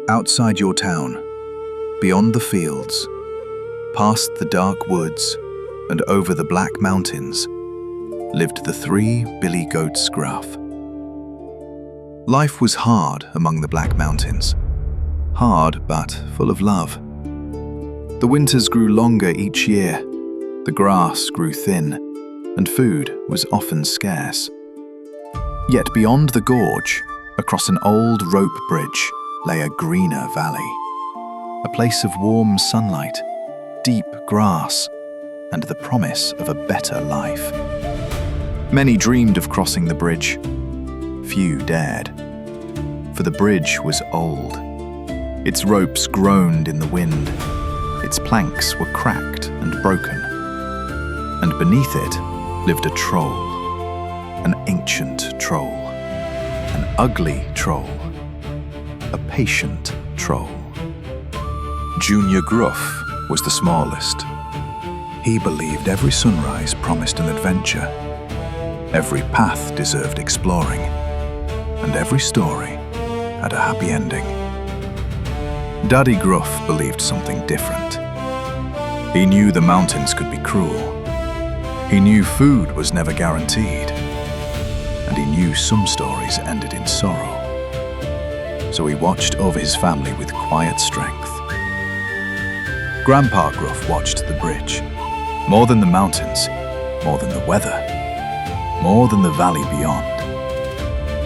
Outside your town, beyond the fields, past the dark woods, and over the black mountains, lived the Three Billy Goats Gruff. Life was hard among the Black Mountains. Hard, but full of love. The winters grew longer each year, the grass grew thin, and food was often scarce. Yet beyond the gorge, across an old rope bridge, lay a greener valley. A place of warm sunlight, deep grass, and the promise of a better life. Many dreamed of crossing the bridge. Few dared. For the bridge was old. Its ropes groaned in the wind. Its planks were cracked and broken. And beneath it lived a troll. An ancient troll. An ugly troll. A patient troll. Junior Gruff was the smallest. He believed every sunrise promised an adventure. Every path deserved exploring. And every story had a happy ending. Daddy Gruff believed something different. He knew the mountains could be cruel. He knew food was never guaranteed. And he knew some stories ended in sorrow. So he watched over his family with quiet strength. Grandpa Gruff watched the bridge. More than the mountains, more than the weather, more than the valley beyond.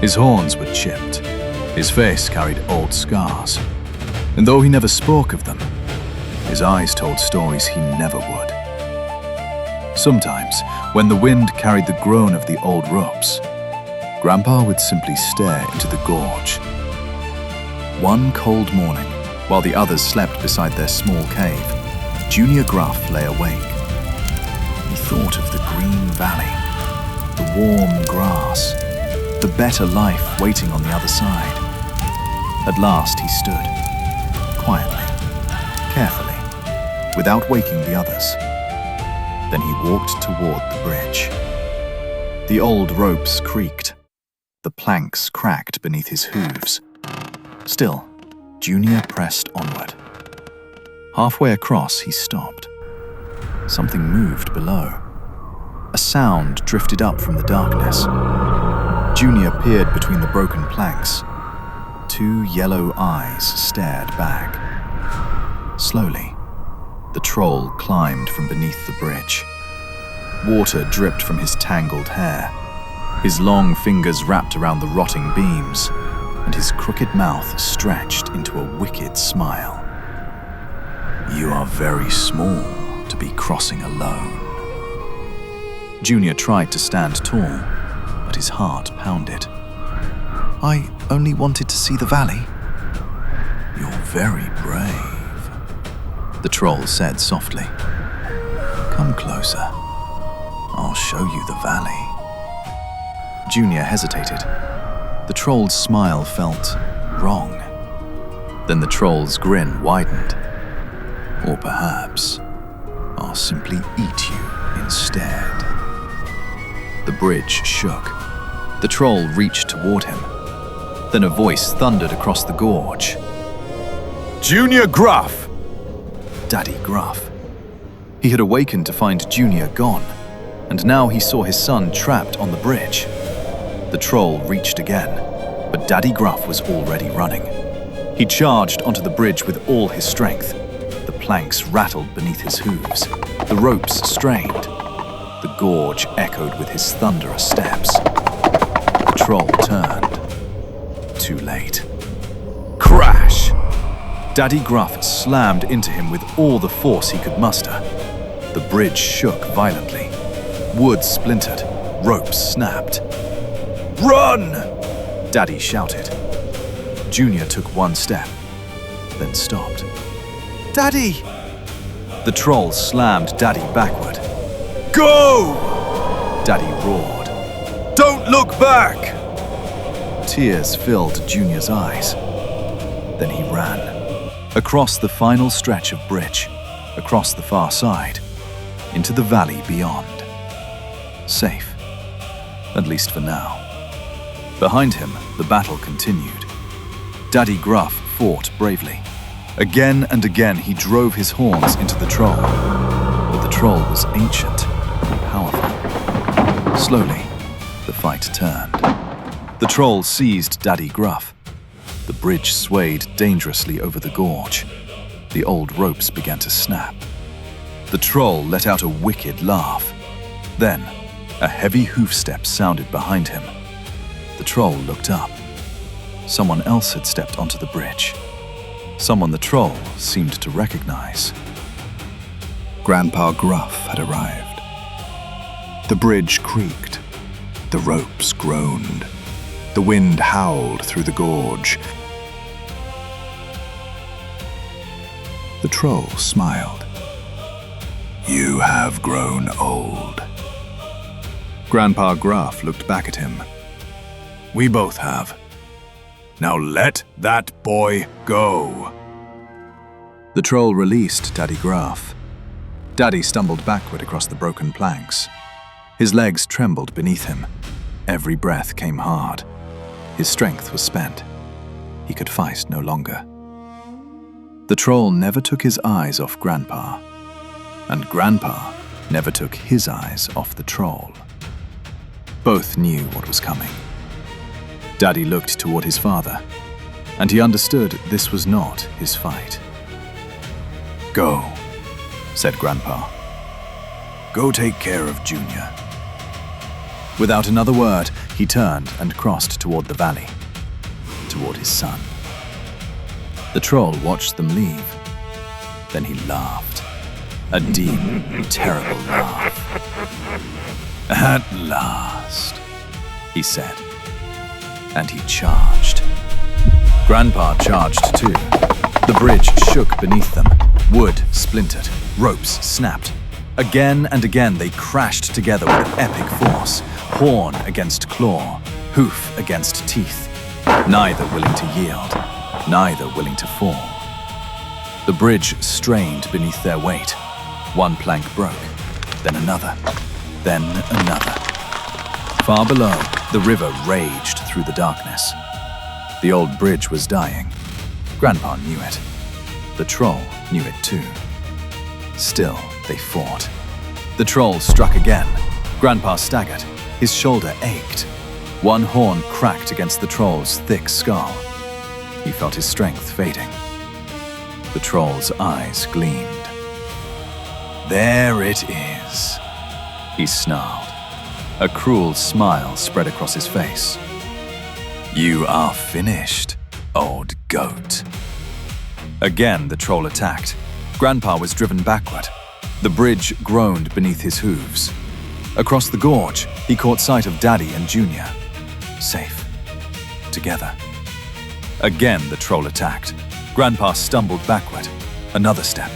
His horns were chipped. His face carried old scars. And though he never spoke of them, his eyes told stories he never would. Sometimes, when the wind carried the groan of the old ropes, Grandpa would simply stare into the gorge. One cold morning, while the others slept beside their small cave, Junior Gruff lay awake. He thought of the green valley, the warm grass, the better life waiting on the other side. At last he stood, quietly, carefully, without waking the others. Then he walked toward the bridge. The old ropes creaked. The planks cracked beneath his hooves. Still, Junior pressed onward. Halfway across, he stopped. Something moved below. A sound drifted up from the darkness. Junior peered between the broken planks. Two yellow eyes stared back. Slowly, the troll climbed from beneath the bridge. Water dripped from his tangled hair. His long fingers wrapped around the rotting beams, and his crooked mouth stretched into a wicked smile. "You are very small to be crossing alone." Junior tried to stand tall, but his heart pounded. "I only wanted to see the valley." "You're very brave," the troll said softly. "Come closer. I'll show you the valley." Junior hesitated. The troll's smile felt wrong. Then the troll's grin widened. "Or perhaps I'll simply eat you instead." The bridge shook. The troll reached toward him. Then a voice thundered across the gorge. "Junior Gruff!" Daddy Gruff. He had awakened to find Junior gone, and now he saw his son trapped on the bridge. The troll reached again, but Daddy Gruff was already running. He charged onto the bridge with all his strength. The planks rattled beneath his hooves. The ropes strained. The gorge echoed with his thunderous steps. The troll turned. Too late. Crash! Daddy Gruff slammed into him with all the force he could muster. The bridge shook violently. Wood splintered. Ropes snapped. "Run!" Daddy shouted. Junior took one step, then stopped. "Daddy!" The troll slammed Daddy backward. "Go!" Daddy roared. "Don't look back!" Tears filled Junior's eyes. Then he ran. Across the final stretch of bridge, across the far side, into the valley beyond. Safe, at least for now. Behind him, the battle continued. Daddy Gruff fought bravely. Again and again he drove his horns into the troll. But the troll was ancient and powerful. Slowly, the fight turned. The troll seized Daddy Gruff. The bridge swayed dangerously over the gorge. The old ropes began to snap. The troll let out a wicked laugh. Then, a heavy hoofstep sounded behind him. The troll looked up. Someone else had stepped onto the bridge. Someone the troll seemed to recognize. Grandpa Gruff had arrived. The bridge creaked. The ropes groaned. The wind howled through the gorge. The troll smiled. "You have grown old." Grandpa Gruff looked back at him. "We both have. Now let that boy go." The troll released Daddy Gruff. Daddy stumbled backward across the broken planks. His legs trembled beneath him. Every breath came hard. His strength was spent. He could fight no longer. The troll never took his eyes off Grandpa, and Grandpa never took his eyes off the troll. Both knew what was coming. Daddy looked toward his father, and he understood this was not his fight. "Go," said Grandpa. "Go take care of Junior." Without another word, he turned and crossed toward the valley, toward his son. The troll watched them leave. Then he laughed, a deep, terrible laugh. "At last," he said, and he charged. Grandpa charged too. The bridge shook beneath them. Wood splintered, ropes snapped. Again and again they crashed together with epic force, horn against claw, hoof against teeth, neither willing to yield, neither willing to fall. The bridge strained beneath their weight. One plank broke, then another, then another. Far below, the river raged through the darkness. The old bridge was dying. Grandpa knew it. The troll knew it too. Still, they fought. The troll struck again. Grandpa staggered. His shoulder ached. One horn cracked against the troll's thick skull. He felt his strength fading. The troll's eyes gleamed. "There it is," he snarled. A cruel smile spread across his face. "You are finished, old goat." Again, the troll attacked. Grandpa was driven backward. The bridge groaned beneath his hooves. Across the gorge, he caught sight of Daddy and Junior. Safe. Together. Again, the troll attacked. Grandpa stumbled backward. Another step,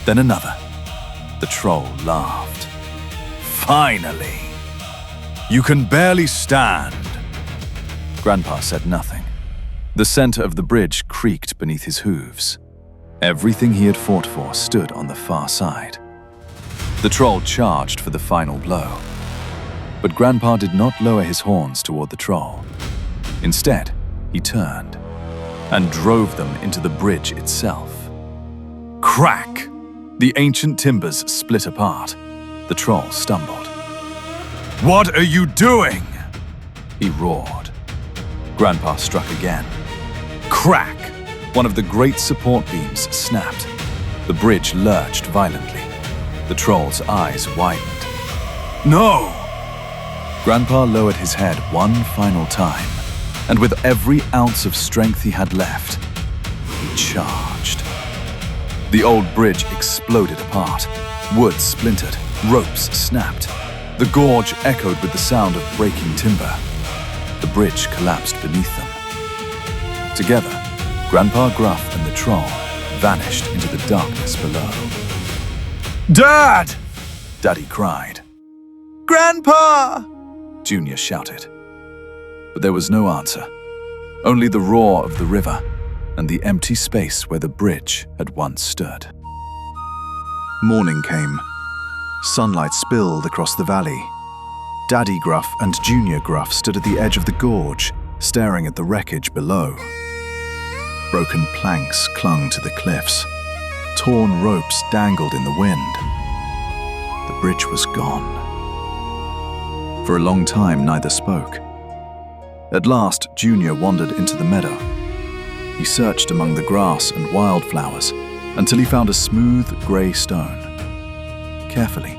then another. The troll laughed. "Finally! You can barely stand." Grandpa said nothing. The center of the bridge creaked beneath his hooves. Everything he had fought for stood on the far side. The troll charged for the final blow. But Grandpa did not lower his horns toward the troll. Instead, he turned and drove them into the bridge itself. Crack! The ancient timbers split apart. The troll stumbled. "What are you doing?" he roared. Grandpa struck again. Crack! One of the great support beams snapped. The bridge lurched violently. The troll's eyes widened. "No!" Grandpa lowered his head one final time, and with every ounce of strength he had left, he charged. The old bridge exploded apart. Wood splintered, ropes snapped. The gorge echoed with the sound of breaking timber. The bridge collapsed beneath them. Together, Grandpa Gruff and the troll vanished into the darkness below. "Dad!" Daddy cried. "Grandpa!" Junior shouted. But there was no answer, only the roar of the river and the empty space where the bridge had once stood. Morning came. Sunlight spilled across the valley. Daddy Gruff and Junior Gruff stood at the edge of the gorge, staring at the wreckage below. Broken planks clung to the cliffs. Torn ropes dangled in the wind. The bridge was gone. For a long time, neither spoke. At last, Junior wandered into the meadow. He searched among the grass and wildflowers until he found a smooth, grey stone. Carefully,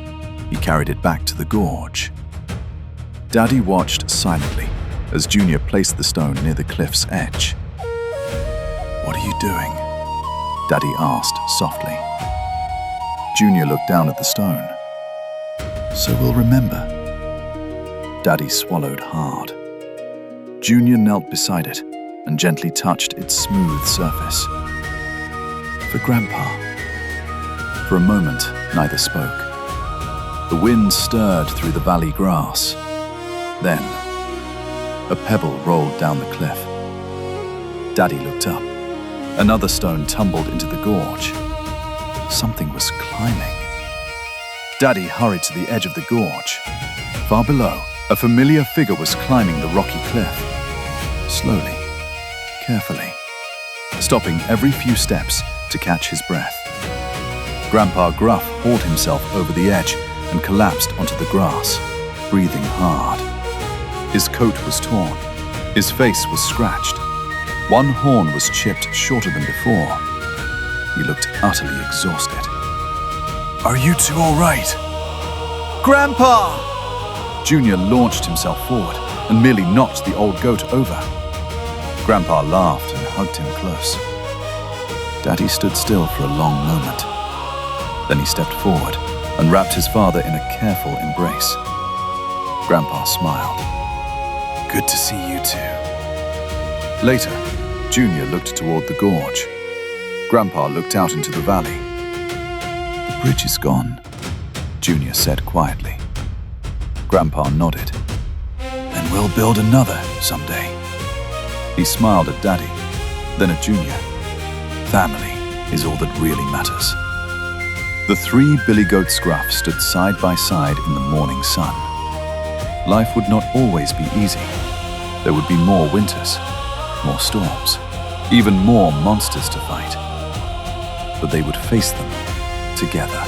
he carried it back to the gorge. Daddy watched silently as Junior placed the stone near the cliff's edge. "What are you doing?" Daddy asked softly. Junior looked down at the stone. "So we'll remember." Daddy swallowed hard. Junior knelt beside it and gently touched its smooth surface. "For Grandpa." For a moment, neither spoke. The wind stirred through the valley grass. Then, a pebble rolled down the cliff. Daddy looked up. Another stone tumbled into the gorge. Something was climbing. Daddy hurried to the edge of the gorge. Far below, a familiar figure was climbing the rocky cliff. Slowly, carefully, stopping every few steps to catch his breath. Grandpa Gruff hauled himself over the edge and collapsed onto the grass, breathing hard. His coat was torn. His face was scratched. One horn was chipped shorter than before. He looked utterly exhausted. "Are you two all right?" "Grandpa!" Junior launched himself forward and merely knocked the old goat over. Grandpa laughed and hugged him close. Daddy stood still for a long moment. Then he stepped forward and wrapped his father in a careful embrace. Grandpa smiled. "Good to see you two." Later, Junior looked toward the gorge. Grandpa looked out into the valley. "The bridge is gone," Junior said quietly. Grandpa nodded. "Then we'll build another someday." He smiled at Daddy, then at Junior. Family is all that really matters. The three Billy Goats Gruff stood side by side in the morning sun. Life would not always be easy. There would be more winters, more storms, even more monsters to fight. But they would face them together.